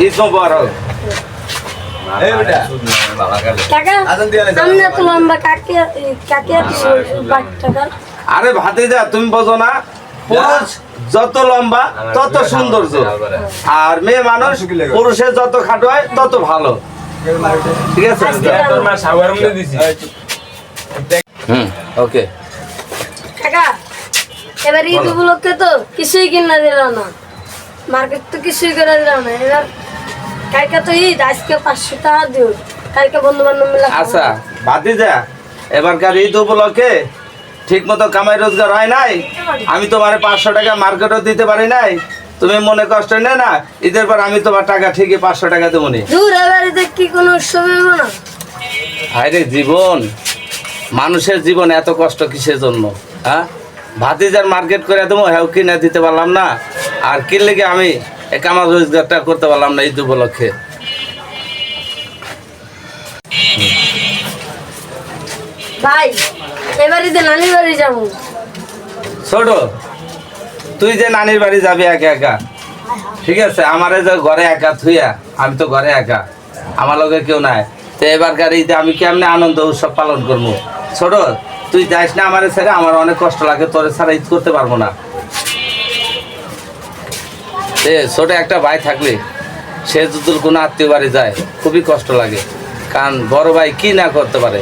ঈদ মোবারক। আরে ভাতিজা তুমি বোঝো না, পুরুষ যত লম্বা তত সৌন্দর্য, আর মেয়ে মানুষ পুরুষের যত খাটো হয় তত ভালো। ঠিক আছে? ওকে কাকা, এবার ঈদ উপলক্ষে তো কিছুই কিনা দিল না, মার্কেট তো কিছুই করে দিল না। এবার কালকে তো ঈদ, আজকে 500 টাকা দিও, কালকে বন্ধু বান্ধব মিলে। আচ্ছা ভাতিজা, এবারকার ঈদ উপলক্ষে ঠিক মতো কামাই রোজগার হয় নাই, আমি তোমার 500 টাকা মার্কেটও দিতে পারি নাই, তুমি মনে কষ্ট নেই না, ঈদের পর আমি তোমার টাকা ঠিকই 500 টাকা দেবো নি। দূর এবারে কি কোনো উৎসব হইব না? আরে জীবন, মানুষের জীবন এত কষ্ট কিসের জন্য? হ্যাঁ, ভাতিজার মার্কেট করে দেবো, হ্যাঁ কিনে দিতে পারলাম না, আর কিনলে কি আমি কামাই রোজগারটা করতে পারলাম না ঈদ উপলক্ষে? ভাই, এবার ঈদে নানির বাড়ি যাবো। ছোট, তুই যে নানির বাড়ি যাবি একা একা, ঠিক আছে, আমারে যে ঘরে একা থুইয়া, আমি তো ঘরে একা, আমার লগে কেউ নাই, তো এবারকার ঈদে আমি কেমনে আনন্দ উৎসব পালন করবো? ছোট, তুই যাইস না আমার ছেড়ে, আমার অনেক কষ্ট লাগে, তোর ছাড়া ঈদ করতে পারবো না। ছোট একটা ভাই থাকলে সে যদি কোনো আত্মীয় বাড়ি যায় খুবই কষ্ট লাগে, কারণ বড় ভাই কি না করতে পারে।